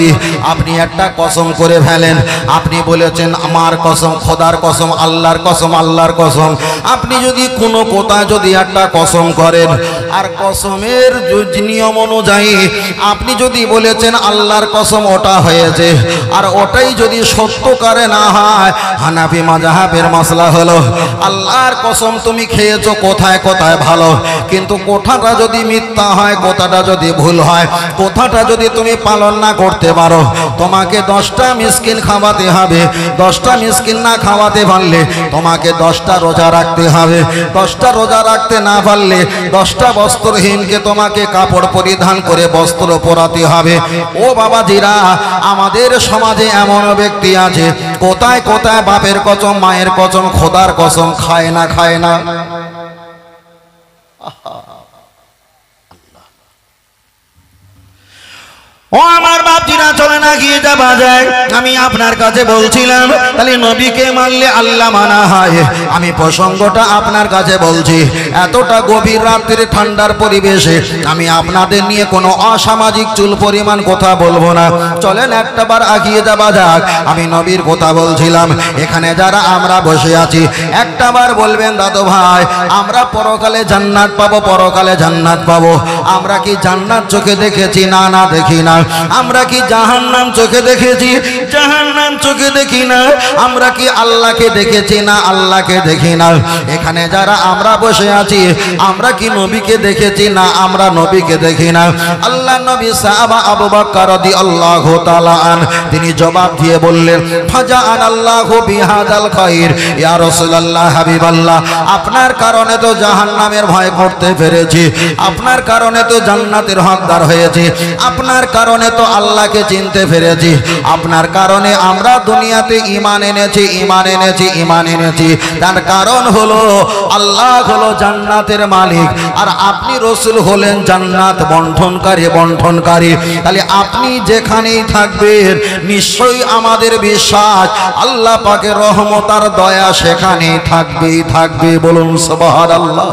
যদি আপনি একটা কসম করে ফেলেন, আপনি বলেছেন আমার কসম, খোদার কসম, আল্লাহর কসম, আল্লাহর কসম, আপনি যদি কোনো কোথায় যদি একটা কসম করেন আর কসমের নিয়ম অনুযায়ী আপনি যদি বলেছেন আল্লাহর কসম ওটা হয়েছে আর ওটাই যদি সত্যকারে না হয়, হানাফি মাযহাবের মাসলা হলো আল্লাহর কসম তুমি খেয়েছো কোথায় কোথায় ভালো, কিন্তু কোথাটা যদি মিথ্যা হয়, কোথাটা যদি ভুল হয়, কোথাটা যদি তুমি পালন না করতে পারো, তোমাকে 10টা মিসকিন খাওয়াতে হবে, 10টা মিসকিন না খাওয়াতে পারলে তোমাকে 10টা রোজা রাখতে হবে, 10টা রোজা রাখতে না পারলে 10টা বস্ত্রহীনকে তোমাকে কাপড় পরিধান করে বস্ত্র পরাতে হবে। ও বাবাজিরা, আমাদের সমাজে এমন ব্যক্তি আছে কোথায় কোথায় বাপের কসম, মায়ের কসম, খোদার কসম খায় না, খায় না। ও আমার বাপজিরা, চলে না গিয়ে যাওয়া যায়। আমি আপনার কাছে বলছিলাম তাহলে নবীকে মানলে আল্লাহ মানা হয়। আমি প্রসঙ্গটা আপনার কাছে বলছি, এতটা গভীর রাত্রে ঠান্ডার পরিবেশে আমি আপনাদের নিয়ে কোনো অসামাজিক চুল পরিমাণ কথা বলবো না। চলেন একটাবার আগিয়ে যাওয়া যাক। আমি নবীর কথা বলছিলাম। এখানে যারা আমরা বসে আছি একটাবার বলবেন দাদু ভাই আমরা পরকালে জান্নাত পাবো, পরকালে জান্নাত পাবো। আমরা কি জান্নাত চোখে দেখেছি? না, না দেখি না। আমরা কি জাহান্নাম চোখে দেখেছি? জাহান্নাম চোখে দেখি না। আমরা কি আল্লাহকে দেখেছি? না, আল্লাহকে দেখি না। এখানে যারা আমরা বসে আছি আমরা কি নবীকে দেখেছি? না, আমরা নবীকে দেখি না। আল্লাহ নবী সাহাবা আবু বকর রাদিয়াল্লাহু তাআলা আন তিনি জবাব দিয়ে বললেন ফাজাআনাল্লাহু বিহাদাল খায়র ইয়া রাসূলুল্লাহ, হাবিবাল্লাহ, আপনার কারণে তো জাহান্নামের ভয় করতে পেরেছি, আপনার কারণে তো জান্নাতের হকদার হয়েছে, আপনার কারণে তো আল্লাহকে চিনতে পেরেছি, আপনার কারণে আমরা দুনিয়াতে ঈমান এনেছি, ঈমান এনেছি, ঈমান এনেছি। তার কারণ হলো আল্লাহ হলো জান্নাতের মালিক আর আপনি রাসূল হলেন জান্নাত বণ্টনকারী, বণ্টনকারী। তাহলে আপনি যেখানেই থাকবেন নিশ্চয়ই আমাদের বিশ্বাস আল্লাহ পাকের রহমত আর দয়া সেখানেই থাকবেই থাকবে। বলুন সুবহানাল্লাহ।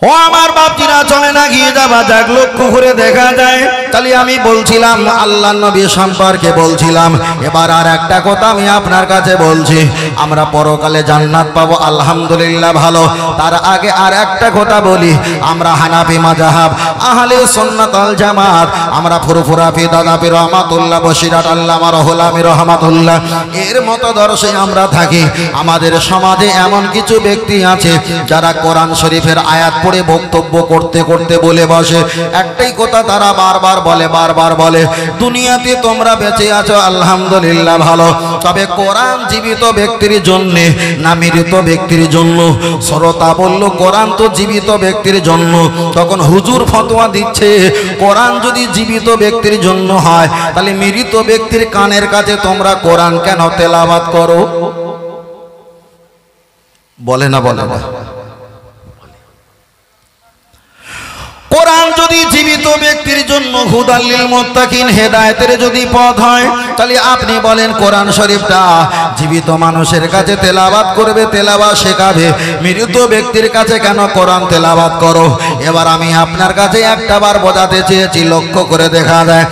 ও আমার বাপজিরা, চলে না গিয়ে যাবা যাক। লক্ষ্য করে দেখা যায় তাহলে আমি বলছিলাম আল্লাহ নবী সম্পর্কে বলছিলাম। এবার আর একটা কথা আমি আপনার কাছে বলছি, আমরা পরকালে জান্নাত পাবো আলহামদুলিল্লাহ, ভালো। তার আগে আর একটা কথা বলি, আমরা হানাফি মাযহাব আহলে সুন্নাত ওয়াল জামাত, আমরা ফুরফুরা ফি দাদাবি রহমাতুল্লাহ বশিরাত আল্লামা রহুল আমির রহমাতুল্লাহ এর মতদর্শে আমরা থাকি। আমাদের সমাজে এমন কিছু ব্যক্তি আছে যারা কোরআন শরীফের আয়াত পড়ে বক্তব্য করতে করতে বলে বসে একটাই কথা, তারা বারবার বলে, বারবার বলে দুনিয়াতে তোমরা বেঁচে আছো আলহামদুলিল্লাহ, ভালো, তবে কোরআন জীবিত ব্যক্তির জন্য না মৃত ব্যক্তির জন্য? শ্রোতা বলল কোরআন তো জীবিত ব্যক্তির জন্য। তখন হুজুর ফতোয়া দিচ্ছে কোরআন যদি জীবিত ব্যক্তির জন্য হয় তাহলে মৃত ব্যক্তির কানের কাছে তোমরা কোরআন কেন তেলাওয়াত করো? বলে না, বলে না। কোরআন যদি জীবিত ব্যক্তির জন্য হুদাল লিল মুত্তাকিন, হেদায়েতের যদি পথ হয়, তাহলে আপনি বলেন কোরআন শরীফটা জীবিত মানুষের কাছে তেলাওয়াত করবে, তেলাওয়াত শেখাবে, মৃত ব্যক্তির কাছে কেন কোরআন তেলাওয়াত করো? এবার আমি আপনার কাছে একটাবার বোঝাতে চেয়েছি, লক্ষ্য করে দেখা যায়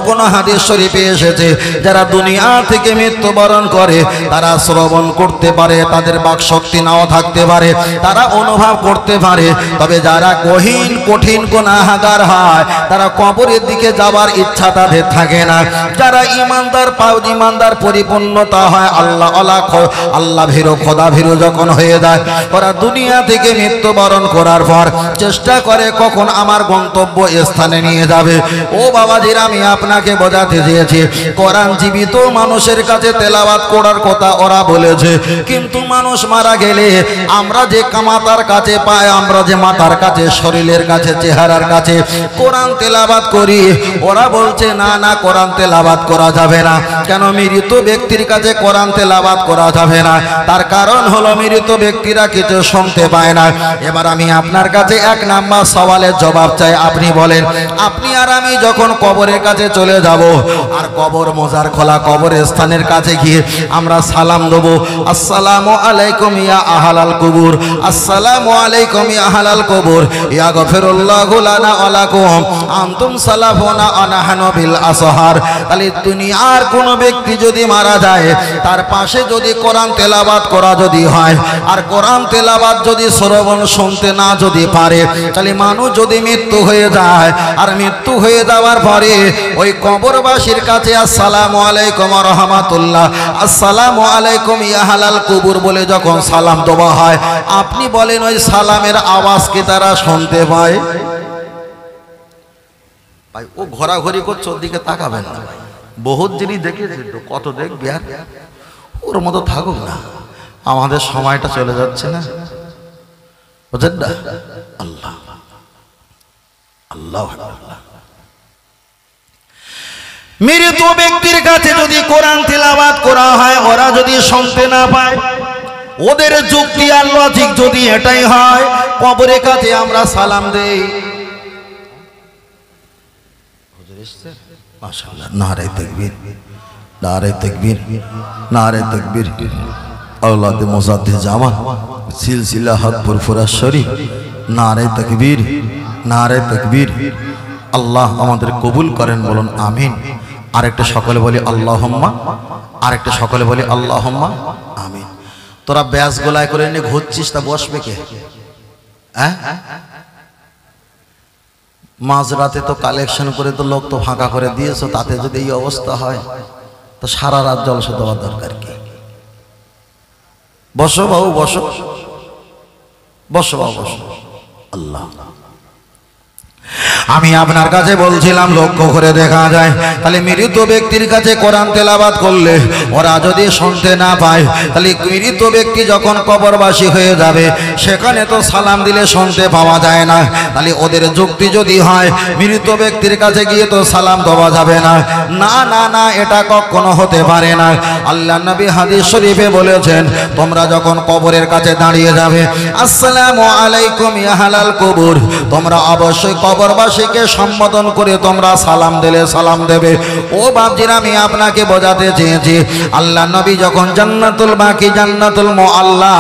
কোন হাদিস শরীফে এসেছে যারা দুনিয়া থেকে মৃত্যুবরণ করে তারা শ্রবণ করতে পারে, তাদের বাকশক্তি নাও থাকতে পারে, তারা অনুভব করতে পারে, তবে যারা গহীন কঠিন গুনাহগার হয় তারা কবরের দিকে যাবার ইচ্ছা তাদের থাকে না। যারা ইমানদার ইমানদার পরিপূর্ণতা হয় আল্লাহ আল্লাহ ভীরু, খোদা ভীরু যখন হয়ে যায়, ওরা দুনিয়া থেকে মৃত্যুবরণ করার পর চেষ্টা করে কখন আমার গন্তব্য স্থানে নিয়ে যাবে। ও বাবাজিরা, আমি আপনাকে বোঝাতে চেয়েছি কোরআন জীবিত মানুষের কাছে তেলাওয়াত করার কথা ওরা বলেছে, কিন্তু মানুষ মারা গেলে আমরা যে মাতার কাছে পাই, আমরা যে মাতার কাছে, শরীরের কাছে, চেহারার কাছে কোরআন তেলাওয়াত করি, ওরা বলছে না না কোরআন তেলাওয়াত করা যাবে যাবে না। কেন? মৃত ব্যক্তির কাছে কোরআন তেলাওয়াত করা যাবে না। তার কারণ হলো মৃত ব্যক্তিরা কিছু শুনতে পায় না। এবার আমি আপনার কাছে এক নাম্বার সওয়ালের জবাব চাই। আপনি বলেন, আপনি আর আমি যখন কবরের কাছে চলে যাব, আর কবর মোজার খোলা কবরের স্থানের কাছে গিয়ে আমরা সালাম দেবো, আসসালামু আলাইকুম ইয়া আহলাল কুবুর, আসসালামু আলাইকুম ইয়া আহলাল কুবুর, ইয়া গফিরুল্লাহু লানা ওয়া লাকুম, আনতুম সালাফুনা ওয়া নাহনু বিল আসহার। তাহলে দুনিয়ার কোন ব্যক্তি যদি মারা যায়, তার পাশে যদি কোরআন তেলাওয়াত করা যদি হয়, আর কোরআন তেলাওয়াত যদি শ্রবণ শুনতে না যদি পারে, তাহলে মানুষ যদি মৃত্যু হয়ে যায়, আর মৃত্যু হয়ে যাওয়ার পরে ওই কবরবাসীর কাছে আসসালামু আলাইকুম ওয়া রাহমাতুল্লাহ, আসসালামু আলাইকুম ইয়া আহলাল কুবুর বলে যখন সালাম দেওয়া হয়, আপনি বলেন ওই সালামের আওয়াজ কি তারা শুনতে পায়? ভাই ও ঘোরাঘুরি করছে, ওর দিকে তাকাবেন না। বহুত জিনিস দেখেছি তো, কত দেখবি, আর ওর মতো থাকুক না। আমাদের সময়টা চলে যাচ্ছে না, বুঝলেন না? আল্লাহ আল্লাহ আল্লাহ। মৃত ব্যক্তির কাছে যদি কোরআন তেলাওয়াত করা হয়, ওরা যদি শুনতে না পায়, ওদের যুক্তি আর লজিক যদি এটাই হয়, কবরের কাছে আমরা সালাম দেই, মাশাআল্লাহ, নারে তাকবীর, নারে তাকবীর, নারে তাকবীর, আওলাদ মুজাদ্দিদ জামান সিলসিলা হক ফুরফুরা শরীফ, নারে তাকবীর, নারে তাকবীর। আল্লাহ আমাদের কবুল করেন, বলুন আমিন। আরেকটা সকলে বলি আল্লাহুম্মা, আরেকটা সকলে বলি আল্লাহুম্মা আমিন। তোরা ব্যাস গোলায় করে নিয়ে ঘুরছিস, তা বসবে কে? হ্যাঁ, মাঝরাতে তো কালেকশন করে তো লোক তো ফাঁকা করে দিয়েছো, তাতে যদি এই অবস্থা হয়, তো সারা রাত জলসা দেওয়ার দরকার কি? বসো বাবু, বসো, বসো বাবু, বসো। আল্লাহ, আমি আপনার কাছে বলছিলাম, লক্ষ্য করে দেখা যায়, তাহলে মৃত ব্যক্তির কাছে কোরআন তেলাওয়াত করলে ওরা যদি শুনতে না পায়, তাহলে মৃত ব্যক্তি যখন কবরবাসী হয়ে যাবে, সেখানে তো সালাম দিলে শুনতে পাওয়া যায় না। তাহলে ওদের যুক্তি যদি হয় মৃত ব্যক্তির কাছে গিয়ে তো সালাম দেওয়া যাবে না, না না না, এটা কখনো হতে পারে না। আল্লাহ নবী হাদিস শরীফে বলেছেন, তোমরা যখন কবরের কাছে দাঁড়িয়ে যাবে, আসসালামু আলাইকুম ইয়া আহলাল কুবুর, তোমরা অবশ্যই কবরবাসীকে সম্বোধন করে তোমরা সালাম দিলে সালাম দেবে। ও বাপজিরা, আমি আপনাকে বোঝাতে চেয়েছি, আল্লাহ নবী যখন জান্নাতুল বাকি, জান্নাতুল মুআল্লা,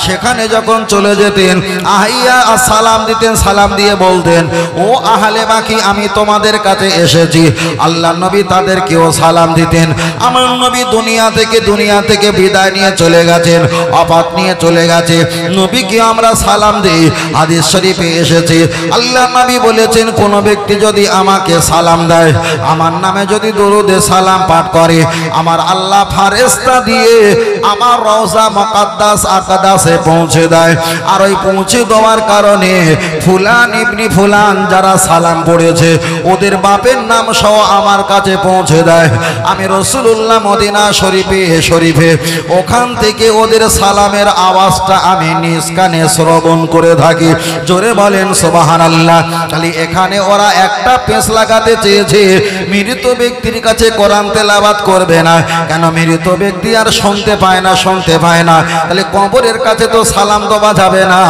সেখানে যখন চলে যেতেন, আহিয়া সালাম দিতেন, সালাম দিয়ে বলতেন, ও আহলে বাকি, আমি তোমাদের কাছে এসেছি। আল্লাহ নবী তাদেরকেও সালাম দিতেন। আমার নবী দুনিয়া থেকে বিদায় নিয়ে চলে গেছেন, অফাত নিয়ে চলে গেছে, নবীকে আমরা সালাম দিই। হাদিস শরীফে এসেছে, আল্লাহ নবী বলেছেন, কোন ব্যক্তি যদি আমাকে সালাম দেয়, আমার নামে যদি দরুদে সালাম পাঠ করে, আমার আল্লাহ ফেরেশতা দিয়ে আমার রওজা মুকাদ্দাস আকদাসে পৌঁছে দেয়। আর ওই পৌঁছে দেওয়ার কারণে ফুলান ইবনি ফুলান যারা সালাম পড়েছে, ওদের বাপের নাম সহ আমার কাছে পৌঁছে দেয়। আমি রাসূলুল্লাহ মদিনা শরীফে ওখান থেকে ওদের সালামের আওয়াজটা আমি নিজ কানে শ্রবণ করে থাকি। জোরে বলেন সুবহানাল্লাহ। খালি এখানে ওরা একটা পেঁচ লাগাতে চেয়েছে, মৃত ব্যক্তির কাছে কোরআন তেলাওয়াত করবে না। কেন? মৃত ব্যক্তি আর শুনতে পায় না, শুনতে পায় না। তাহলে কবরের কাছে তো সালাম দেওয়া যাবে না,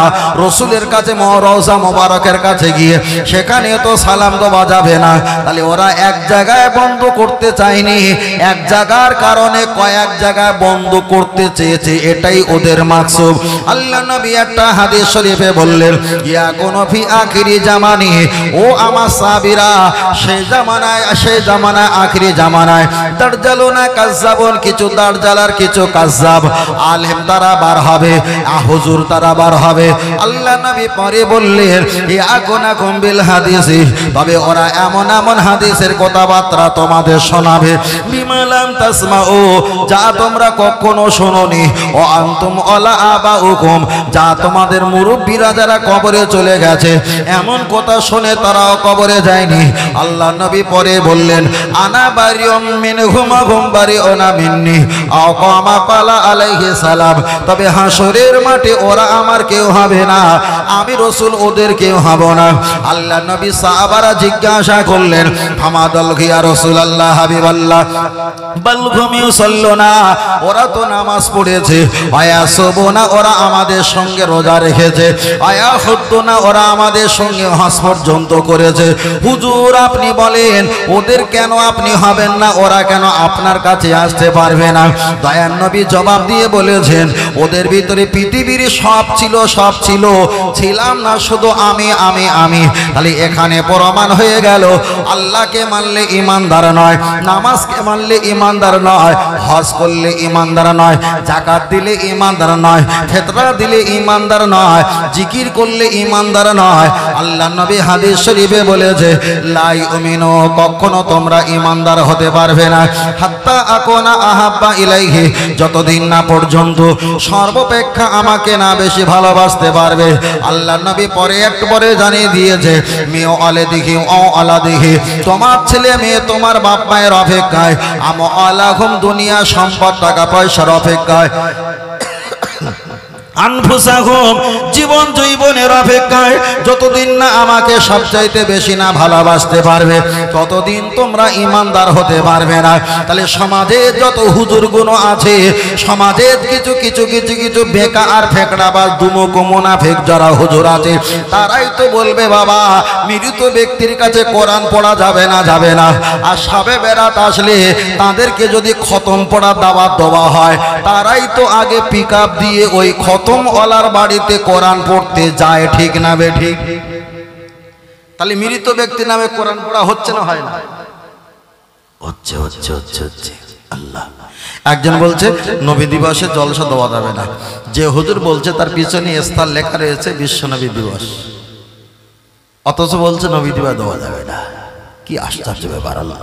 রসুলের কাছে রওজা মোবারকের কাছে গিয়ে সেখানে তো সালাম দেওয়া যাবে না। তাহলে ওরা এক জায়গায় বন্ধ করতে চায়নি, এক জায়গার কারণে কয়েক জায়গায় বন্ধ করতে চেয়েছে, এটাই ওদের মাকসুদ। আল্লাহ নবী একটা হাদিস শরীফে বললেন, ইয়া কোন ফি আখিরি জামানি, ও আমার সাহাবীরা, সেই জামানায় আখিরি জামানায় দাজ্জালুনা কাজ্জাবুন, কিছু দাজ্জাল আর কিছু কাজ্জাব আলেম তারা বার হবে, হুজুর তারা বার হবে। আল্লাহ নবী পরে বললেন, ইয়াকুনাকুম বিল হাদিসি, তবে ওরা এমন এমন হাদিসের কথাবার্তা তোমাদের শোনাবে, বিমালাম তাসমাউ, যা তোমরা কখনো শোনোনি, ও আনতুম ওয়ালা আবাউকুম, যা তোমাদের মুরব্বীরা যারা কবরে চলে গেছে এমন কথা শুনে তারাও কবরে যায়নি। আল্লাহ নবী পরে বললেন, আনা বারিউম মিনহুম ওয়া হুম বারিউনা মিন্নি, আও কামা তাআলা আলাইহিস সালাম, তবে হাসরের মাঠে ওরা আমার কেউ হবে না, আমি রাসূল ওদের কেউ হব না। আল্লাহ নবী সাহাবারা জিজ্ঞাসা করলেন, হামাদাল ইয়া রাসূলুল্লাহ হাবিবাল্লাহ বালহুম ইউসাল্লুনা, ওরা তো নামাজ পড়েছে, আয়াসুবুনা ওরা আমাদের সঙ্গে রোজা রেখেছে, আয়াহুদ্দুনা ওরা আমাদের সঙ্গে হজ পর্যন্ত করেছে, হুজুর আপনি বলেন ওদের কেন আপনি হবেন না, ওরা কেন আপনার কাছে আসতে পারবে না? দয়ার নবী জবাব দিয়ে বলেছেন, ওদের ভিতরে পৃথিবীর সব ছিল, সব ছিল, ছিলাম না শুধু আমি আমি আমি। তাহলে এখানে প্রমাণ হয়ে গেল আল্লাহকে মানলে ইমানদার নয়, নামাজকে মানলে ইমানদার নয়, হজ করলে ইমানদার নয়, যাকাত দিলে ইমানদার নয়, ফিতরা দিলে ইমানদার নয়, জিকির করলে ইমানদার নয়। আল্লাহ নবী হাদিস শরীফে বলেছে, লা ইউমিনু, কখনো তোমরা ইমানদার হতে পারবে না, হাত্তা আকুনা আহাব্বা ইলাইহি, যতদিন না পর্যন্ত সর্বাপেক্ষা আমাকে না বেশি ভালোবাসতে পারবে। আল্লাহ নবী পরে একটু পরে জানিয়ে দিয়েছে, মেয়ে আলে দেখি ও আলা দেখি, তোমার ছেলে মেয়ে তোমার বাপ মায়ের অপেক্ষায়, আম আলাহুম দুনিয়া সম্পদ টাকা পয়সার অপেক্ষায়, আনফুসাহুম জীবন জৈবনের অপেক্ষায়, যতদিন না আমাকে সবচাইতে বেশি না ভালোবাসতে পারবে ততদিন তোমরা ইমানদার হতে পারবে না। তাহলে সমাজে যত হুজুরগুলো আছে, সমাজে কিছু কিছু কিছু কিছু বেকা আর ফেকড়া বা দুমুখ মুনাফিক যারা হুজুর আছে, তারাই তো বলবে বাবা মৃত ব্যক্তির কাছে কোরআন পড়া যাবে না, যাবে না। আর শবে বেরাত আসলে তাদেরকে যদি খতম পড়া দাওয়াত দেওয়া হয়, তারাই তো আগে পিক আপ দিয়ে ওই খতম ওয়ালার বাড়িতে কোরআন পড়তে যায়, ঠিক না বে ঠিক? তাহলে মৃত ব্যক্তি নামে কোরআন পড়া হচ্ছে না, হয় না? হচ্ছে হচ্ছে হচ্ছে হচ্ছে। আল্লাহ একজন বলছে নবী দিবসে জলসা দেওয়া যাবে না, যে হুজুর বলছে তার পিছনে স্থান লেখা রয়েছে বিশ্ব নবী দিবস, অথচ বলছে নবী দিবস দেওয়া যাবে না। কি আশ্চর্য ব্যাপার! আল্লাহ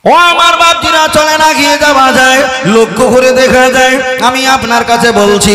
ও আমার বাপজিরা, চলে না গিয়ে যাওয়া যায়, লক্ষ্য করে দেখা যায়। আমি আপনার কাছে বলছি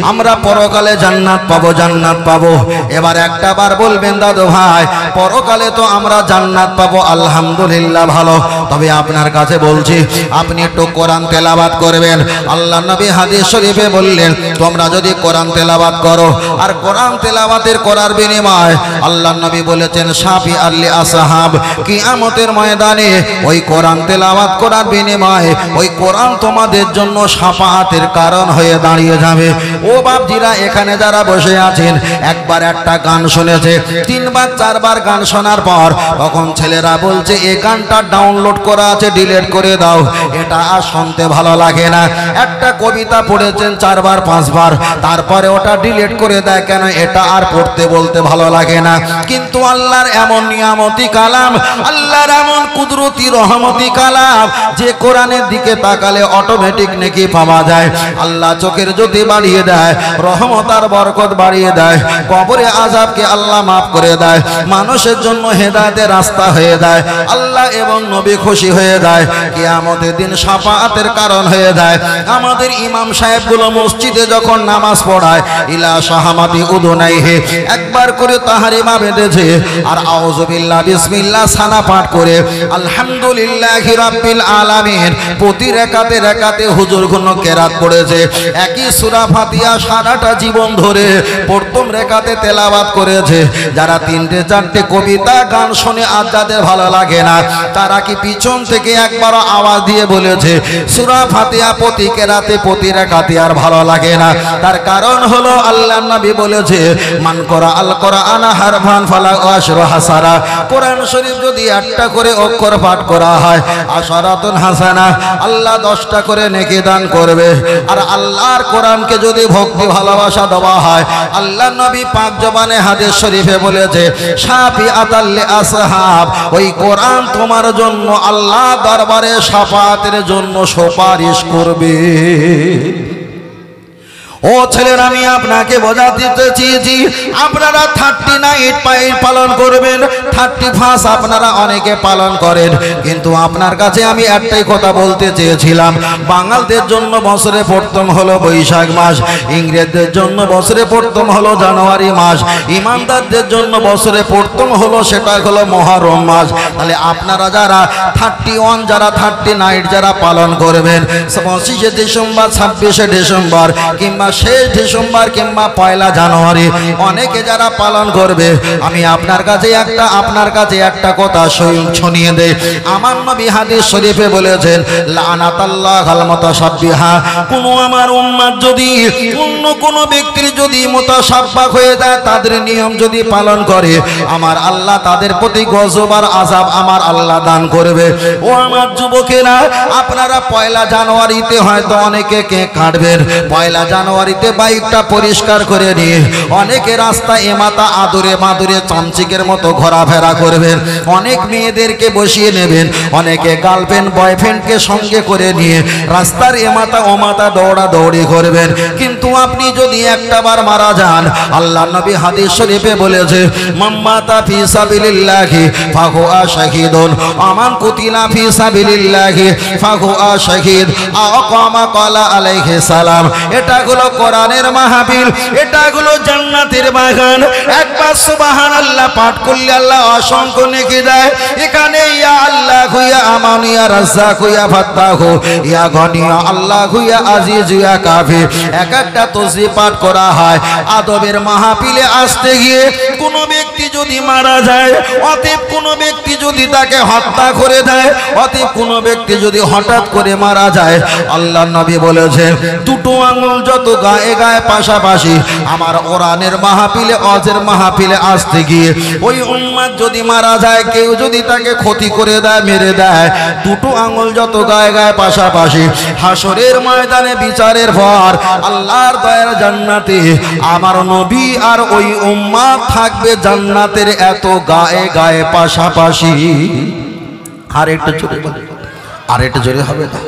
আমরা পরকালে জান্নাত পাবো, জান্নাত পাবো। এবার একটা বার বলবেন দাদু ভাই পরকালে তো আমরা জান্নাত পাবো, আলহামদুলিল্লাহ ভালো, তবে আপনার কাছে বলছি আপনি একটু কোরআন তেলাওয়াত করবেন। আল্লাহ নবী হাদিস শরীফে বললেন, তোমরা যদি কোরআন তেলাওয়াত করো, আর কোরআন তেলাওয়াতের করার বিনিময় আল্লাহ নবী বলেছেন শাফি আল্লি আসহাব, কিয়ামতের ময়দানে ওই কোরআন তেলাওয়াত করার বিনিময়ে ওই কোরআন তোমাদের জন্য শাফাআতের কারণ হয়ে দাঁড়িয়ে যাবে। ও বাপজিরা, এখানে যারা বসে আছেন একবার একটা গান শুনেছে, তিনবার চারবার গান শোনার পর তখন ছেলেরা বলছে এই গানটা ডাউনলোড করা আছে, ডিলিট করে দাও, এটা আর শুনতে ভালো লাগে না। একটা কবিতা পড়েছেন চারবার পাঁচবার, তারপরে ওটা ডিলিট করে দেয়, কেন? এটা আর পড়তে বলতে ভালো লাগে না। কিন্তু আল্লাহর এমন নিয়ামতি কালাম, আল্লাহর এমন কুদরতি রহমতি কালাম, যে কোরআনের দিকে তাকালে অটোমেটিক নেকি পাওয়া যায়। আল্লাহ চোখের জ্যোতি বাড়িয়ে দেয়, রহমত আর বরকত বাড়িয়ে দেয়, কবরে আযাবকে আল্লাহ মাফ করে দেয়, মানুষের জন্য হেদায়েতের রাস্তা হয়ে দেয়, আল্লাহ এবং নবী খুশি হয়ে যায়, কিয়ামতের দিন শাফাআতের কারণ হয়ে যায়। আমাদের ইমাম সাহেবগুলো মসজিদে যখন নামাজ পড়ায়, ইলা শাহামাতি উদুনাইহি একবার করে তাহরিমা বেঁধেছে, আর আউযু বিল্লাহ বিসমিল্লাহ সানা পাঠ করে আলহামদুলিল্লাহি রাব্বিল আলামিন প্রতি রাকাতে রাকাতে হুজুরগুলো কেরাত পড়েছে। একই সূরা ফাতিহা সারাটা জীবন ধরে প্রথম রাকাতে তেলাওয়াত করেছে। যারা তিনটে চারটে কবিতা গান শুনে আজ যাদের ভালো লাগে না, তারা কি পিছন থেকে একবার আওয়াজ দিয়ে বলেছে সূরা ফাতিহা প্রতি কেরাতে প্রতি রাকাতে আর ভালো লাগে না? তার কারণ হলো আল্লাহর নবী বলেছে, মান করা আল কোরআনা হারফান ফালাহু আশরু হাসানা, কোরআন শরীফ যদি একটা করে অক্ষর পাঠ করা হয় আশরাতুন হাসানা, আল্লাহ 10টা করে নেকি দান করবে। আর আল্লাহর কোরআনকে যদি ভক্তি ভালোবাসা দেওয়া হয়, আল্লাহর নবী পাক জবানে হাদিস শরীফে বলেছে শাফিআতাল লি আসহাব, ওই কোরআন তোমার জন্য আল্লাহ দরবারে শাফাআতের জন্য সুপারিশ করবে। ও ছেলেরা, আমি আপনাকে বোঝাতে চেয়েছি আপনারা 39 পালন করবেন, 31 আপনারা অনেকে পালন করেন, কিন্তু আপনার কাছে আমি একটাই কথা বলতে চেয়েছিলাম। বাঙালদের জন্য বছরে প্রথম হলো বৈশাখ মাস, ইংরেজদের জন্য বছরে প্রথম হলো জানুয়ারি মাস, ইমানদারদের জন্য বছরে প্রথম হলো সেটা হলো মুহররম মাস। তাহলে আপনারা যারা 31 যারা 39 যারা পালন করবেন 25শে ডিসেম্বর 26শে ডিসেম্বর কিংবা শেষ ডিসেম্বর কিংবা 1 জানুয়ারি অনেকে যারা পালন করবে, আমি আপনার কাছে একটা কথা শুনিয়ে দেই। আমার নবী হাদিস শরীফে বলেছেন, লানাতাল্লাহুল মুতাশাব্বিহা, কোন আমার উম্মত যদি অন্য কোন ব্যক্তির যদি মুতাশাব্বাহ হয়ে যায়, তাদের নিয়ম যদি পালন করে, আমার আল্লাহ তাদের প্রতি গজব আর আযাব আমার আল্লাহ দান করবে। ও আমার যুবকেরা, আপনারা 1 জানুয়ারিতে হয়তো অনেকে কেক কাটবেন, 1 জানুয়ারিতে বাইকটা পরিষ্কার করে নিয়ে অনেকে রাস্তা এমাতা আদুরে মাদুরে চামচিকের মতো ঘোরাফেরা করবেন, অনেক মেয়েদেরকে বসিয়ে নেবেন, অনেকে গার্লফ্রেন্ড বয়ফ্রেন্ডকে সঙ্গে করে নিয়ে রাস্তার এমাতা ওমাতা দৌড়াদৌড়ি করবেন। কিন্তু আপনি যদি একটাবার মারা যান, আল্লাহ নবী হাদিস শরীফে বলেছে, মাম্মাতা ফি সাবিলিল্লাহি ফাহুয়া শাহীদুন, আমান কুতিলা ফি সাবিলিল্লাহি ফাহুয়া শাহীদ, আকামা ক্বালা আলাইহিস সালাম। এটা হলো কোরআনের মাহফিল, এটা হলো জান্নাতের বাগান। একবার সুবহানাল্লাহ পাঠ করলে আল্লাহ অসংখ্য নেকি দেয়। এখানে ইয়া আল্লাহ ইয়া আমান ইয়া রাজ্জাক ইয়া ফাত্তাহ ইয়া গনি আল্লাহ ইয়া আজিজ ইয়া কাফি, এক একটা তাসবিহ পাঠ করা হয়। আদবের মাহফিলে আসতে গিয়ে কোনো ব্যক্তি যদি মারা যায়, অতএব কোনো ব্যক্তি যদি তাকে হত্যা করে দেয়, অতএব কোনো ব্যক্তি যদি হঠাৎ করে মারা যায়, আল্লাহর নবী বলেছেন, দুটো আঙুল যত গায়ে গায়ে পাশাপাশি আমার কোরআনের মাহফিলে ওয়াজের মাহফিলে আসতে গিয়ে ওই উম্মত যদি মারা যায়, কেউ যদি তাকে ক্ষতি করে দেয়, মেরে দেয়, দুটো আঙুল যত গায়ে গায়ে পাশাপাশি হাসরের ময়দানে বিচারের পর আল্লাহর দয়ার জান্নাতে আমার নবী আর ওই উম্মত থাকবে জান্নাতের এত গায়ে গায়ে পাশাপাশি। আর একটু জোরে হবে না?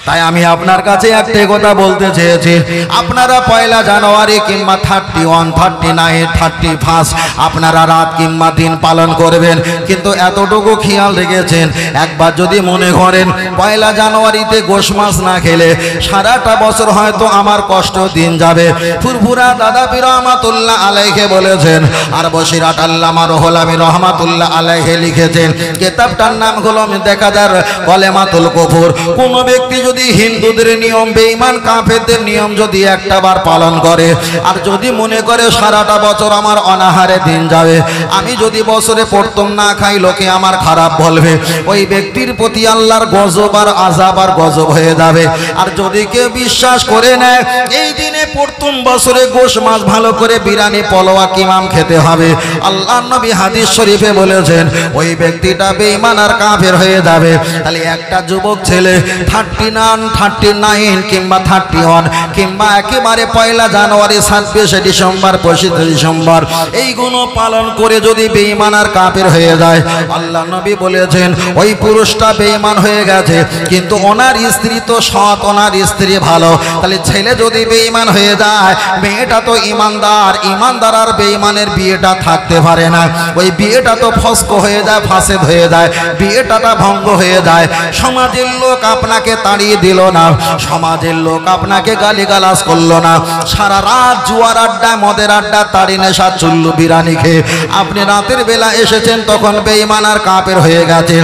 তাই আমি আপনার কাছে একটাই কথা বলতে চেয়েছি, আপনারা 1 জানুয়ারি কিংবা 31, 39, 31 আপনারা রাত কিংবা দিন পালন করবেন, কিন্তু এতটুকু খেয়াল রেখেছেন, একবার যদি মনে করেন 1 জানুয়ারিতে গোশ মাছ না খেলে সারাটা বছর হয়তো আমার কষ্ট দিন যাবে। ফুরফুরা দাদা পীর রহমাতুল্লাহ আলাইহি বলেছেন, আর বসিরাট আল্লামা রুহুল আমিন রহমাতুল্লাহ আলাইহি লিখেছেন, কিতাবটার নাম হলো দেখাদার কলেমাতুল কুফর। কোন ব্যক্তি যদি হিন্দুদের নিয়ম বেঈমান কাফেরদের নিয়ম যদি একটাবার পালন করে, আর যদি মনে করে সারাটা বছর আমার অনাহারে দিন যাবে, আমি যদি বছরে প্রথম না খাই লোকে আমার খারাপ বলবে, ওই ব্যক্তির প্রতি আল্লাহর গজব আর আযাব আর গজব হয়ে যাবে। আর যদি কেউ বিশ্বাস করে নেয় এই দিনে প্রথম বছরে গোশ মাছ ভালো করে বিরিয়ানি পোলাও কিমাম খেতে হবে, আল্লাহর নবী হাদিস শরীফে বলেছেন ওই ব্যক্তিটা বেঈমান আর কাফের হয়ে যাবে। তাহলে একটা যুবক ছেলে 39 কিংবা 31 কিংবা একেবারে 1 জানুয়ারি 26শে ডিসেম্বর 25শে ডিসেম্বর এইগুলো পালন করে যদি বেঈমান আর কাফের হয়ে যায়, আল্লাহ নবী বলেছেন ওই পুরুষটা বেঈমান হয়ে গেছে, কিন্তু ওনার স্ত্রী তো সৎ, ওনার স্ত্রী ভালো। তাহলে ছেলে যদি বেঈমান হয়ে যায়, মেয়েটা তো ইমানদার, ইমানদার আর বেঈমানের বিয়েটা থাকতে পারে না, ওই বিয়েটা তো ফসক হয়ে যায়, ফাসেদ হয়ে যায়, বিয়েটা ভঙ্গ হয়ে যায়। সমাজের লোক আপনাকে তাড়িয়ে দিল না, সমাজের লোক আপনাকে গালিগালাজ করলো না, সারা রাত জুয়ার আড্ডা মদের আড্ডা তাড়ি নেশা চুল্লু বিরানি খেয়ে আপনি রাতের বেলা এসেছেন, তখন বেঈমান আর কাফের হয়ে গেছে।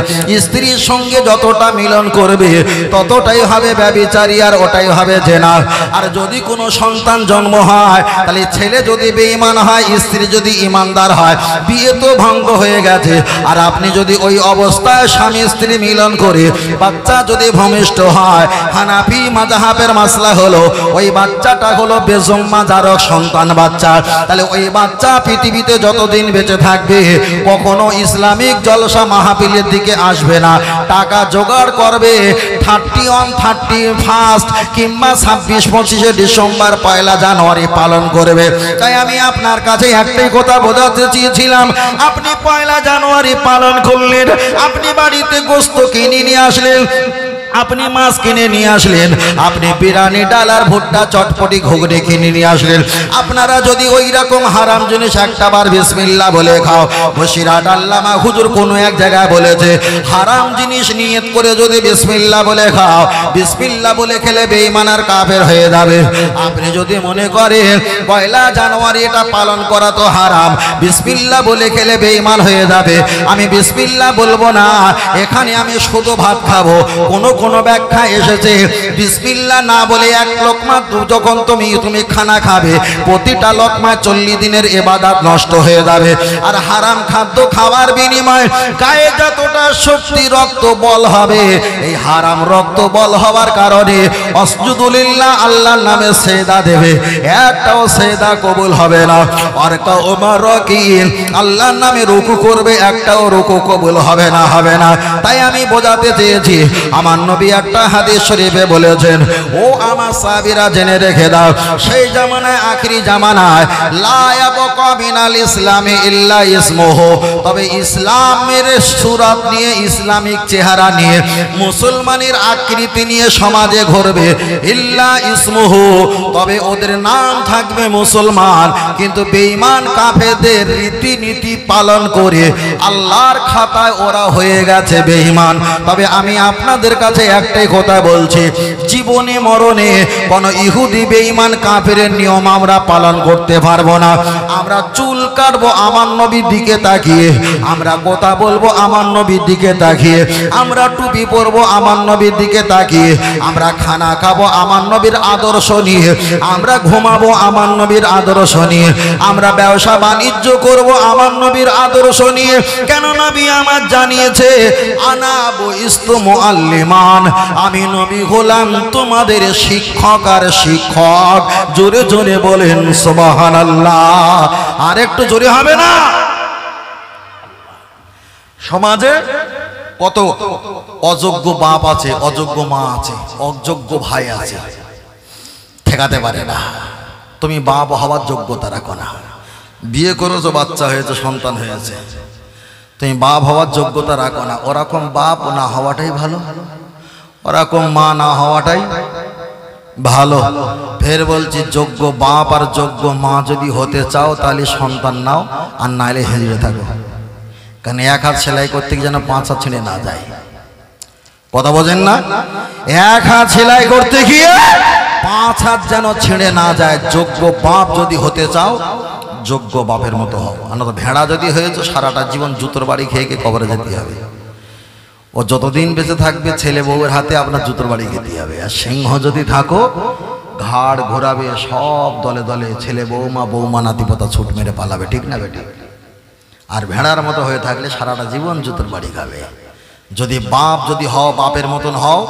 স্ত্রীর সঙ্গে যতটা মিলন করবে ততটাই হবে ব্যভিচারী, আর ওটাই হবে জেনা। আর যদি কোনো সন্তান জন্ম হয়, তাহলে ছেলে যদি বেঈমান হয়, স্ত্রী যদি ইমানদার হয়, বিয়ে তো ভঙ্গ হয়ে গেছে। আর আপনি যদি ওই অবস্থায় স্বামী স্ত্রী মিলন করে বাচ্চা যদি ভূমিষ্ঠ হয়, হানাফি মাযহাবের মাসলা হলো ওই বাচ্চাটা হলো বেজম্মা জারক সন্তান বাচ্চা। তাহলে ওই বাচ্চা পৃথিবীতে যতদিন বেঁচে থাকবে কখনো ইসলামিক জলসা মাহফিলের দিকে আসবে না, টাকা জোগাড় করবে 31, 31 কিংবা 26, 25শে ডিসেম্বর 1 জানুয়ারি পালন করবে। তাই আমি আপনার কাছে একটাই কথা বোঝাতে চেয়েছিলাম, আপনি 1 জানুয়ারি পালন করলেন, আপনি বাড়িতে গোশত কিনে নিয়ে আসলেন, আপনি মাছ কিনে নিয়ে আসলেন, আপনি বিরিয়ানি ডাল আর ভুট্টা চটপটি ঘুগনি কিনে নিয়ে আসলেন। আপনারা যদি ওই রকম হারাম জিনিস একটা বার বিসমিল্লাহ বলে খাও, বসিরহাট আল্লামা হুজুর কোনো এক জায়গায় বলেছে হারাম জিনিস নিয়ত করে যদি বিসমিল্লাহ বলে খাও, বিসমিল্লাহ বলে খেলে বেঈমান আর কাফের হয়ে যাবে। আপনি যদি মনে করেন পয়লা জানুয়ারি এটা পালন করা তো হারাম, বিসমিল্লাহ বলে খেলে বেঈমান হয়ে যাবে, আমি বিসমিল্লাহ বলবো না, এখানে আমি শুধু ভাত খাবো। কোনো ব্যাখ্যা এসেছে বিসমিল্লাহ না বলে এক লোকমা যখন তুমি খানা খাবে, প্রতিটা লোকমা 40 দিনের ইবাদত নষ্ট হয়ে যাবে। আর হারাম খাদ্য খাওয়ার বিনিময়ে গায়ে যতটা শক্তি রক্ত বল হবে, এই হারাম রক্ত বল হওয়ার কারণে আসজুদুলিল্লাহ আল্লাহর নামে সেজদা দেবে, একটাও সেজদা কবুল হবে না। আর কাউমার রকিন আল্লাহর নামে রুকু করবে, একটাও রুকু কবুল হবে না। তাই আমি বোঝাতে চেয়েছি, আমার নবী একটা হাদিস শরীফে বলেছেন, ও আমার সাহাবীরা জেনে রেখে দাও, সেই জামানায় আখিরি জামানায় লা ইয়াবকা মিনাল ইসলামি ইল্লা ইসমুহু, তবে ইসলামের সুরাত নিয়ে, ইসলামিক চেহারা নিয়ে, মুসলমানের আকৃতি নিয়ে সমাজে ঘুরবে, ইল্লা ইসমুহু, তবে ওদের নাম থাকবে মুসলমান, কিন্তু বেঈমান কাফেরদের রীতিনীতি পালন করে আল্লাহর খাতায় ওরা হয়ে গেছে বেঈমান। তবে আমি আপনাদের কাছে একটাই কথা বলছি, জীবনে মরণে কোন ইহুদি বেঈমান কাফেরের নিয়ম আমরা পালন করতে পারবো না। আমরা চুল কাটবো আমার নবীর দিকে তাকিয়ে, আমরা কথা বলবো আমার নবীর দিকে তাকিয়ে, আমরা টুপি পরবো আমার নবীর দিকে তাকিয়ে, আমরা খানা খাবো আমার নবীর আদর্শ নিয়ে, আমরা ঘুমাবো আমার নবীর আদর্শ নিয়ে, আমরা ব্যবসা বাণিজ্য করবো আমার নবীর আদর্শ নিয়ে। কেন নবী আমার জানিয়েছে আনা বুইস্তু মুআল্লিমান, আমি নবী হলাম তোমাদের শিক্ষক আর শিক্ষক। জোরে জোরে বলেন সুবহানাল্লাহ, আর একটু জোরে হবে না? সমাজে কত অযোগ্য বাপ আছে, অযোগ্য মা আছে, অযোগ্য ভাই আছে, ঠেকাতে পারে না। তুমি বাপ হওয়ার যোগ্যতা রাখো না, বিয়ে করেছো, বাচ্চা হয়েছে, সন্তান হয়েছে, তুমি বাপ হওয়ার যোগ্যতা রাখো না। ওরকম বাপ না হওয়াটাই ভালো, ওরকম মা না হওয়াটাই ভালো। ফের বলছি, যোগ্য বাপ আর যোগ্য মা যদি হতে চাও তাহলে সন্তান নাও, আর নাইলে হেঁড়ে থাকো। কারণ এক হাত সেলাই করতে গিয়ে যেন 5 হাত ছিঁড়ে না যায়। কথা বোঝেন না? এক হাত সেলাই করতে গিয়ে 5 হাত যেন ছিঁড়ে না যায়। যোগ্য বাপ যদি হতে চাও যোগ্য বাপের মতো হও, আর ভেড়া যদি হয়েছে সারাটা জীবন জুতোর বাড়ি খেয়ে খেয়ে কবরে যেতে হবে। ও যতদিন বেঁচে থাকবে ছেলে বউয়ের হাতে আপনার জুতোর বাড়ি খেতে হবে। আর সিংহ যদি থাকো ঘাড় ঘোরাবে, সব দলে দলে ছেলে বৌমা নাতিপোতা ছুট মেরে পালাবে, ঠিক না বেটি? আর ভেড়ার মতো হয়ে থাকলে সারাটা জীবন জুতোর বাড়ি খাবে। যদি বাপ যদি হও, বাপের মতন হও,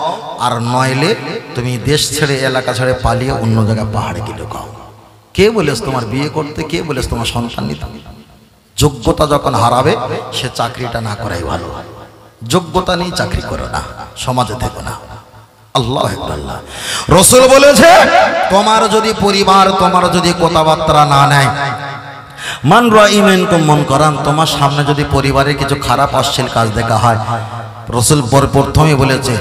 আর নইলে তুমি দেশ ছেড়ে এলাকা ছেড়ে পালিয়ে অন্য জায়গায় পাহাড়ে গিয়ে ঢোকাও। কে বলেছ তোমার বিয়ে করতে, কে বলেছ তোমার সন্তান নিতে? যোগ্যতা যখন হারাবে সে চাকরিটা না করাই ভালো। যোগ্যতা নেই চাকরি করো না, সমাজে থেকো না। আল্লাহু আকবার। রাসূল বলেছে তোমার যদি পরিবার, তোমার যদি কথাবার্তা না নেয়, মান রাই মিনকুম মুনকারান, তোমার সামনে যদি পরিবারের কিছু খারাপ অশ্লীল কাজ দেখা হয়, রাসূল প্রথমেই বলেছে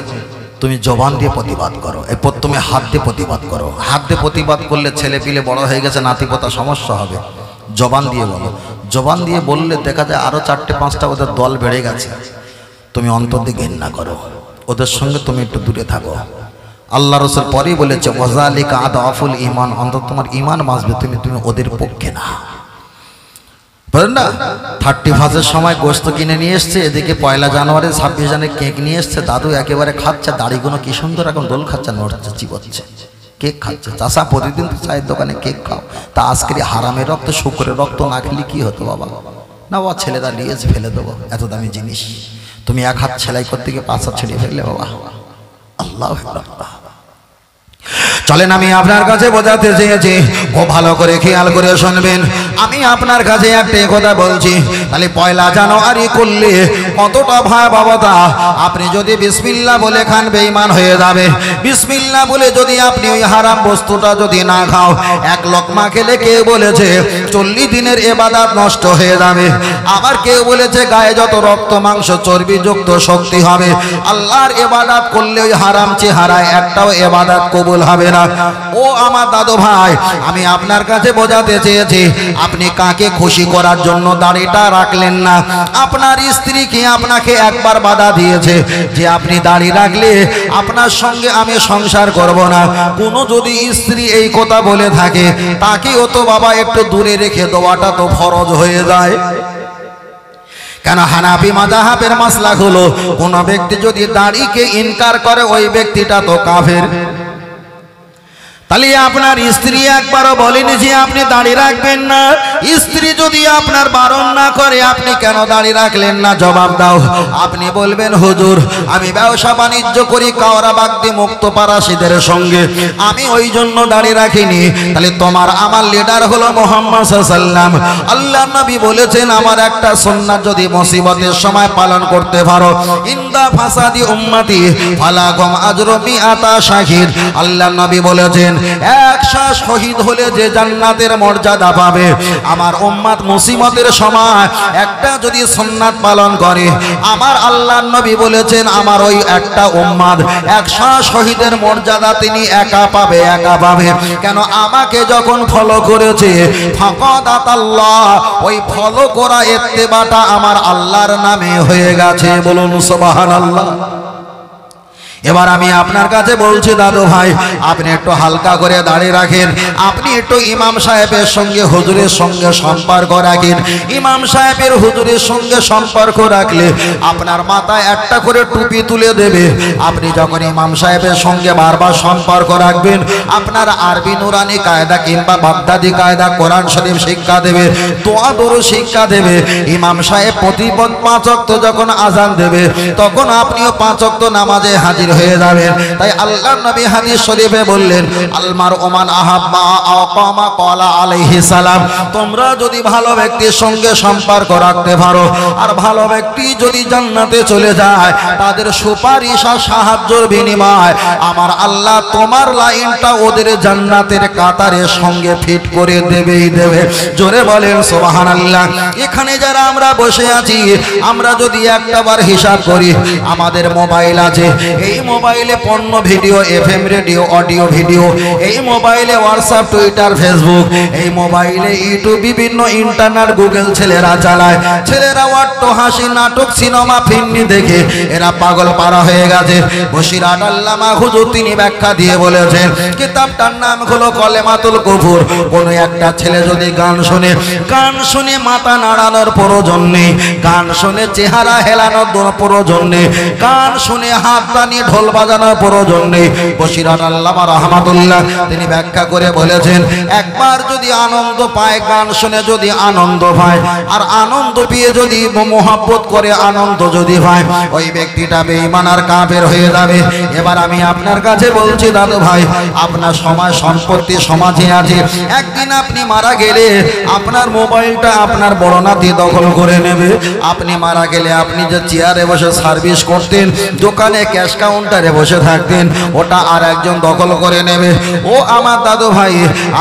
তুমি জবান দিয়ে প্রতিবাদ করো। এই প্রথমে হাত দিয়ে প্রতিবাদ করো। হাত দিয়ে প্রতিবাদ করলে ছেলে পিলে বড় হয়ে গেছে, নাতিপোতা সমস্যা হবে। জবান দিয়ে বলো। জবান দিয়ে বললে দেখা যায় আরো 4-5টা ওদের দল বেড়ে গেছে। তুমি অন্তর দিয়ে ঘৃণা করো, ওদের সঙ্গে তুমি একটু দূরে থাকো। আল্লাহ রাসূল পরেই বলেছে ওয়াজালিকা আদাফুল ঈমান, অন্তত তোমার ঈমান বাঁচবে, তুমি ওদের পক্ষে না। বলেন না 31 সময় গোস্ত কিনে নিয়ে এসছে, এদিকে 1 জানুয়ারি 26 জানুয়ারি কেক নিয়ে এসছে, দাদু একেবারে খাচ্ছে, দাড়িগুলো কি সুন্দর এখন দোল খাচ্ছে, নড়ছে, চিবোচ্ছে, কেক খাচ্ছে। চাষা প্রতিদিন তো চায়ের দোকানে কেক খাও, তা আজকের হারামের রক্ত, শুকরের রক্ত না খেলে কি হতো বাবা? না বাবা, ছেলেরা নিয়েছে ফেলে দেবো, এত দামি জিনিস। তুমি 1 হাত সেলাই করতে গিয়ে 5 হাত ছেড়ে ফেললে বাবা। আল্লাহু আকবার। চলেন আমি আপনার কাছে বোঝাতে চেয়েছি, খুব ভালো করে খেয়াল করে শুনবেন। আমি আপনার কাছে একটা কথা বলছি, তাহলে পয়লা জানুয়ারি করলে কতটা ভয়াবহতা। আপনি যদি বিসমিল্লাহ বলে খান বেঈমান হয়ে যাবে। বিসমিল্লাহ বলে যদি আপনি ওই হারাম বস্তুটা যদি না খাও, এক লোকমা খেলে কেউ বলেছে 40 দিনের ইবাদত নষ্ট হয়ে যাবে। আবার কেউ বলেছে গায়ে যত রক্ত মাংস চর্বিযুক্ত শক্তি হবে, আল্লাহর ইবাদত করলে ওই হারাম চেহারায় একটাও ইবাদত কবুল হবে না। ও আমার দাদু ভাই, আমি আপনার কাছে বোঝাতে চেয়েছি, আপনি কাকে খুশি করার জন্য দাড়িটা রাখলেন না? আপনার স্ত্রী কি আপনাকে একবার বাধা দিয়েছে যে আপনি দাড়ি রাখলে আপনার সঙ্গে আমি সংসার করব না? কোনো যদি স্ত্রী এই কথা বলে থাকে, তাকেও তো বাবা একটু দূরে রেখে দেওয়াটা তো ফরজ হয়ে যায়। কেন হানাফি মাযহাবের মাসলাক হলো, কোন ব্যক্তি যদি দাড়িকে ইনকার করে ওই ব্যক্তিটা তো কাফের। তাহলে আপনার স্ত্রী একবারও বলেনি যে আপনি দাড়ি রাখবেন না। স্ত্রী যদি আপনার বারণ না করে, আপনি কেন দাড়ি রাখলেন না? জবাব দাও। আপনি বলবেন হুজুর আমি ব্যবসা বাণিজ্য করি কাওরাবাগদি মুক্তপাড়াসীদের সঙ্গে, আমি ওই জন্য দাড়ি রাখিনি। তাহলে তোমার আমার লিডার হলো মুহাম্মদ সাল্লাল্লাহু আলাইহি ওয়াসাল্লাম। আল্লাহর নবী বলেছেন, আমার একটা সুন্নাত যদি মুসিবতের সময় পালন করতে পারো, ইনদা ফাসাদি উম্মতি ফালাকুম আজরু মিআতা শাহিদ। আল্লাহর নবী বলেছেন, 100 শহীদ হলে যে জান্নাতের মর্যাদা পাবে, আমার উম্মত মুসিবতের সময় একটা যদি সুন্নাত পালন করে, আমার আল্লাহর নবী বলেছেন আমার ওই একটা উম্মত 100 শহীদের মর্যাদা তিনি একা পাবে, একা পাবে। কেন? আমাকে যখন ফলো করেছে, ফাকাদাত আল্লাহ, ওই ফলো করা ইত্তেবাটা আমার আল্লাহর নামে হয়ে গেছে। বলুন সুবহানাল্লাহ। এবার আমি আপনার কাছে বলছি দাদু ভাই, আপনি একটু হালকা করে দাড়ি রাখেন। আপনি একটু ইমাম সাহেবের সঙ্গে হুজুরের সঙ্গে সম্পর্ক রাখেন। ইমাম সাহেবের হুজুরের সঙ্গে সম্পর্ক রাখলে আপনার মাথায় একটা করে টুপি তুলে দেবে। আপনি যখন ইমাম সাহেবের সঙ্গে বারবার সম্পর্ক রাখবেন, আপনার আরবি নুরানি কায়দা কিংবা বাগদাদি কায়দা কোরআন শরীফ শিক্ষা দেবে, দোয়া দরুদ শিক্ষা দেবে। ইমাম সাহেব প্রতিপদ 5 ওয়াক্ত যখন আজান দেবে, তখন আপনিও 5 ওয়াক্ত নামাজে হাজির হয়ে যাবেন। তাই আল্লাহর নবী হাদিস শরীফে বললেন, আলমার ওমান আহাব্বা আকামা ক্বালা আলাইহিস সালাম। তোমরা যদি ভালো ব্যক্তির সঙ্গে সম্পর্ক রাখতে পারো, আর ভালো ব্যক্তি যদি জান্নাতে চলে যায়, তাদের সুপারিশ আর সাহায্যের বিনিময় আমার আল্লাহ তোমার লাইনটা ওদের জান্নাতের কাতারের সঙ্গে ফিট করে দেবেই দেবে। জোরে বলেন সুবহানাল্লাহ। এখানে যারা আমরা বসে আছি, আমরা যদি একটাবার হিসাব করি, আমাদের মোবাইল আছে, এই মোবাইলে পণ্য video, FM radio, audio video, এই মোবাইলে হোয়াটসঅ্যাপ, টুইটার, ফেসবুক, এই মোবাইলে ইউটিউব, বিভিন্ন ইন্টারনেট, গুগল ছেলেরা চালায়। ছেলেরা অট্ট হাসি, নাটক, সিনেমা, ফিল্মি দেখে এরা পাগল পারা হয়ে গেছে। বশিরাত আল্লামা হুজুর তিনি ব্যাখ্যা দিয়ে বলেছেন, কিতাবটার নাম হলো কলেমাতুল কুফর। কোনো একটা ছেলে যদি গান শুনে মাথা নাড়ানোর প্রয়োজন নেই, গান শুনে চেহারা হেলানোর প্রয়োজন নেই, গান শুনে হাত টানিয়ে ঢোল বাজানোর প্রয়োজন নেই। বশিরাত আল্লামা রাহমাতুল্লাহ তিনি ব্যাখ্যা করে বলেছেন, একবার যদি আনন্দ পায়, গান শুনে যদি আনন্দ পায়, আর আনন্দ পেয়ে যদি মোহাব্বত করে আনন্দ যদি পায়, ওই ব্যক্তিটা বেঈমান আর কাফের হয়ে যাবে। এবার আমি আপনার কাছে বলছি দাদু ভাই, আপনার সময় সম্পত্তি সমাজে আছে, একদিন আপনি মারা গেলে আপনার মোবাইলটা আপনার বড় নাতি দখল করে নেবে। আপনি মারা গেলে আপনি যে চেয়ারে বসে সার্ভিস করতেন, দোকানে ক্যাশ কাউন্টারে বসে থাকতেন, ওটা আর একজন দখল করে নেবে। ও আমার দাদু ভাই,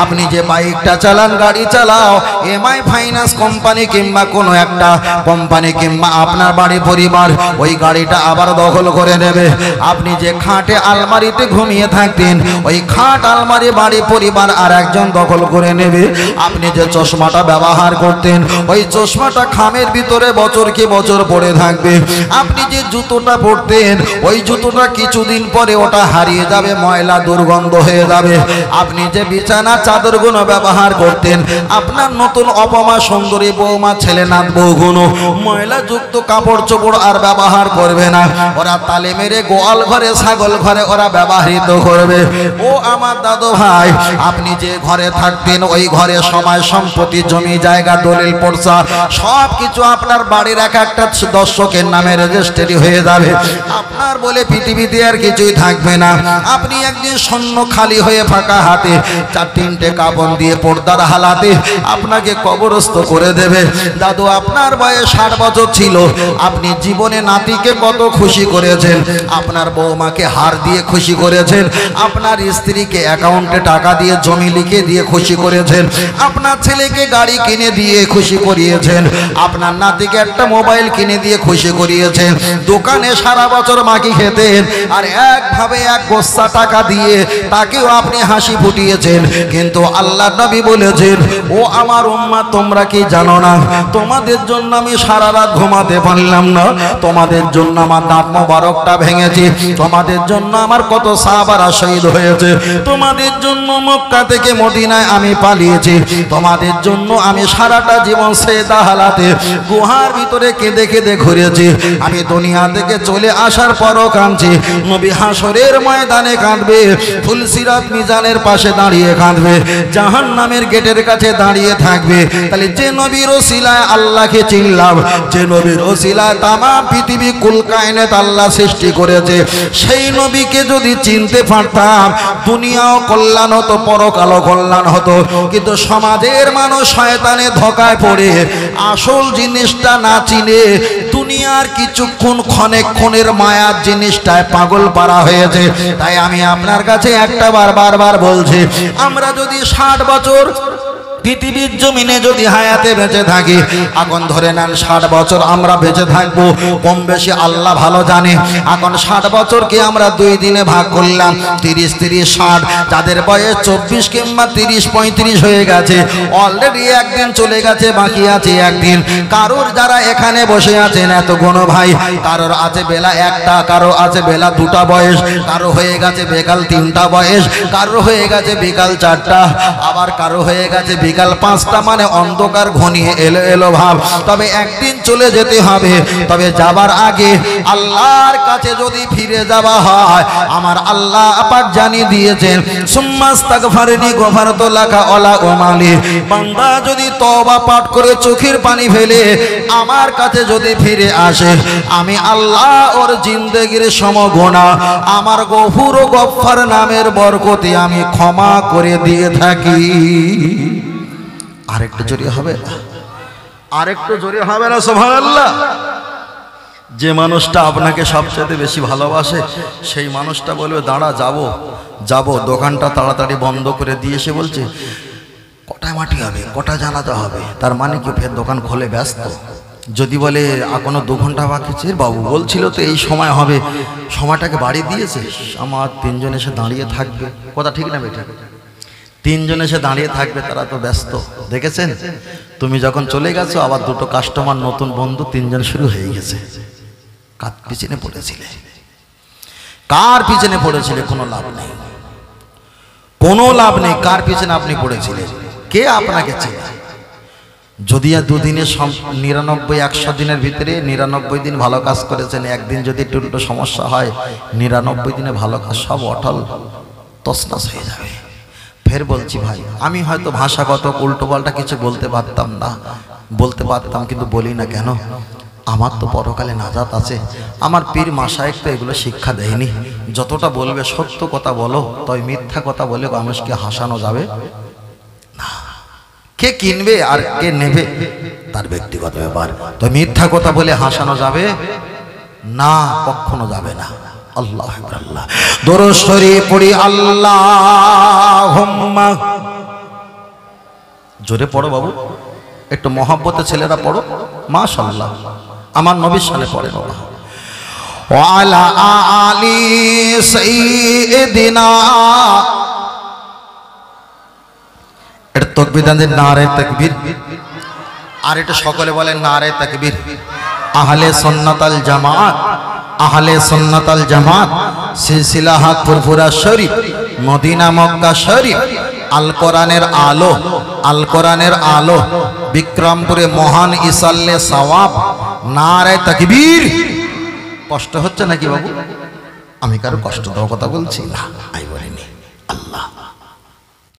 আপনি যে বাইকটা চালান, গাড়ি চালাও, এমআই ফাইন্যান্স কোম্পানি কিংবা কোনো একটা কোম্পানি কিংবা আপনার বাড়ি পরিবার ওই গাড়িটা আবার দখল করে নেবে। আপনি যে খাটে আলমারিতে ঘুমিয়ে থাকতেন, ওই খাট, আলমারি, বাড়ি পরিবার আর একজন দখল করে নেবে। আপনি যে চশমাটা ব্যবহার করতেন, ওই চশমাটা খামের ভিতরে বছর কি বছর পড়ে থাকবে। আপনি যে জুতোটা পরতেন, ওই জুতোটা কিছুদিন পরে ওটা হারিয়ে যাবে, ময়লা দুর্গন্ধ হয়ে যাবে। আপনি যে বিছানা চাদরগুলো ব্যবহার করতেন, আপনার নতুন অপমা সুন্দরী বৌমা, ছেলে নাত বউগুলো ময়লা যুক্ত কাপড় চোপড় আর ব্যবহার করবে না, ওরা তালে মেরে গোয়াল ঘরে, ছাগল ঘরে ওরা ব্যবহৃত করবে। ও আমার দাদু ভাই, আপনি যে ঘরে থাকতেন, ওই ঘরে সময় সম্পত্তি, জমি জায়গা, দলিল পর্চা সব কিছু আপনার বাড়ির এক একটা দর্শকের নামে রেজিস্ট্রি হয়ে যাবে। আপনার বলে পৃথিবী পৃথিবীতে আর কিছুই থাকবে না। আপনি একদিন শূন্য খালি হয়ে ফাঁকা হাতে 4-3টে কাপড় দিয়ে পর্দার হালাতে আপনাকে কবরস্থ করে দেবে। দাদু আপনার বয়স 60 বছর ছিল, আপনি জীবনে নাতিকে কত খুশি করেছেন, আপনার বৌমাকে হার দিয়ে খুশি করেছেন, আপনার স্ত্রীকে অ্যাকাউন্টে টাকা দিয়ে জমি লিখে দিয়ে খুশি করেছেন, আপনার ছেলেকে গাড়ি কিনে দিয়ে খুশি করিয়েছেন, আপনার নাতিকে একটা মোবাইল কিনে দিয়ে খুশি করিয়েছেন, দোকানে সারা বছর মাকি খেতেন আর একভাবে এক গোস্তা টাকা দিয়ে তাকেও আপনি হাসি ফুটিয়েছেন। কিন্তু আল্লাহ নবী বলেছেন, ও আমার উম্মাত, তোমরা কি জানো না তোমাদের জন্য আমি সারা রাত ঘুমাতে পারলাম না, তোমাদের জন্য আমার দাঁত মোবারকটা ভেঙেছে, তোমাদের জন্য আমার কত সাহাবারা শহীদ হয়েছে, তোমাদের জন্য মক্কা থেকে মদিনায় আমি পালিয়েছি, তোমাদের জন্য আমি সারাটা জীবন সেদা হালাতে গুহার ভিতরে কেঁদে কেঁদে ঘুরেছি, আমি দুনিয়া থেকে চলে আসার পরও কাঁদছি। নবী হাসরের ময়দানে কাঁদবে, ফুলসিরাত মিজানের পাশে দাঁড়িয়ে কাঁদবে, জাহান্নামের গেটের কাছে দাঁড়িয়ে থাকবে। তাহলে যে নবীর ওসিলায় আল্লাহকে চিনলাম, যে নবীর ওসিলায় তামাম পৃথিবী কুল কায়নাত আল্লাহ সৃষ্টি করেছে, সেই নবীকে যদি চিনতে পারতাম দুনিয়াও কল্যাণ হতো, পরকালও কল্যাণ হতো। কিন্তু সমাজের মানুষ শয়তানে ধোঁকায় পড়ে আসল জিনিসটা না চিনে দুনিয়ার কিছুক্ষণ ক্ষণের মায়ার জিনিসটায় পাগল পারা হয়েছে। তাই আমি আপনার কাছে একটা বারবার বলছি, আমরা যদি 60 বছর পৃথিবীর জমিনে যদি হায়াতে বেঁচে থাকি, এখন ধরে নেন 60 বছর আমরা বেঁচে থাকবো, কম বেশি আল্লাহ ভালো জানে। এখন 60 বছরকে আমরা 2 দিনে ভাগ করলাম, 30-30-60, যাদের বয়স 24 কিংবা 30-35 হয়ে গেছে, অলরেডি একদিন চলে গেছে, বাকি আছে একদিন। কারোর যারা এখানে বসে আছেন এত গুণ ভাই, কারোর আছে বেলা 1টা, কারো আছে বেলা 2টা বয়স, কারো হয়ে গেছে বিকাল 3টা বয়স, কারো হয়ে গেছে বিকাল 4টা, আবার কারো হয়ে গেছে বিকাল 5টা, মানে অন্ধকার ঘনিয়ে এলো ভাব। তবে একদিন চলে যেতে হবে, তবে যাবার আগে আল্লাহর কাছে যদি ফিরে যাওয়া হয়, আমার আল্লাহ পাক জানিয়ে দিয়েছেন, সুম্মাস্তাগফিরনি গফারতু লাকা ওয়ালা উমালি, বান্দা যদি তওবা পাঠ করে চোখের পানি ফেলে আমার কাছে যদি ফিরে আসে, আমি আল্লাহ ওর জিন্দেগির সমগুনাহ আমার গফুর ও গফফার নামের বরকতে আমি ক্ষমা করে দিয়ে থাকি। আরেকটু জোরে হবে, আরেকটু জোরে হবে না সুবহানাল্লাহ। যে মানুষটা আপনাকে সবচেয়ে বেশি ভালোবাসে সেই মানুষটা বলবে, দাঁড়া, যাবো, দোকানটা তাড়াতাড়ি বন্ধ করে দিয়ে এসে বলছে, কটায় মাটি হবে, কটা জানাতে হবে, তার মানে কি ফের দোকান খোলে ব্যস্ত। যদি বলে এখনো 2 ঘন্টা বাকি আছে, বাবু বলছিল তো এই সময় হবে, সময়টাকে বাড়িয়ে দিয়েছে, আমার 3 জন এসে দাঁড়িয়ে থাকবে, কথা ঠিক না বেটা? 3 জন এসে দাঁড়িয়ে থাকবে, তারা তো ব্যস্ত। দেখেছেন, তুমি যখন চলে গেছো আবার 2টো কাস্টমার, নতুন বন্ধু, 3 জন শুরু হয়ে গেছে। কার পিছনে পড়েছিলে, কার পিছনে পড়েছিলে? কোনো লাভ নেই, কোনো লাভ নেই। কার পিছনে আপনি পড়েছিলেন? কে আপনাকে চেনে? যদি 2 দিনে 99-100 দিনের ভিতরে 99 দিন ভালো কাজ করেছেন, একদিন যদি একটু সমস্যা হয়, 99 দিনে ভালো কাজ সব অটল তছনছ হয়ে যাবে। ফের বলছি ভাই, আমি হয়তো ভাষাগত উল্টোপাল্টা কিছু বলতে পারতাম না, বলতে পারতাম, কিন্তু বলি না কেন? আমার তো পরকালে নাজাত আছে। আমার পীর মাশায়েখ তো এগুলো শিক্ষা দেয়নি। যতটা বলবে সত্য কথা বলো, তবে মিথ্যা কথা বলে মানুষকে হাসানো যাবে না। কে কিনবে আর কে নেবে তার ব্যক্তিগত ব্যাপার, তো মিথ্যা কথা বলে হাসানো যাবে না, কখনো যাবে না। আল্লাহ আল্লাহ দরুদ শরীফ পড়ি, আল্লাহুম্মা, জোরে পড়ো বাবু, একটু মহব্বতে ছেলেরা পড়ো, মাশাআল্লাহ, আমার নবীর সামনে পড়ে বাবা। ওয়ালা আলি সাইয়্যিদিনা, এটা তাকবীর দেন, নারে তাকবীর। আর এটা সকলে বলেন নারে তাকবীর। আহলে সুন্নাতাল জামাত, আহলে সুন্নাতাল জামাত, সিলসিলা হক ফুরফুরা শরীফ, মদিনা মক্কা শরীফ, আল কোরআনের আলো, আল কোরআনের আলো, বিক্রমপুরে মহান ইসাল্লে সওয়াব, নারে তাকবীর। কষ্ট হচ্ছে নাকি বাবু? আমি কারো কষ্ট দেওয়ার কথা বলছি না।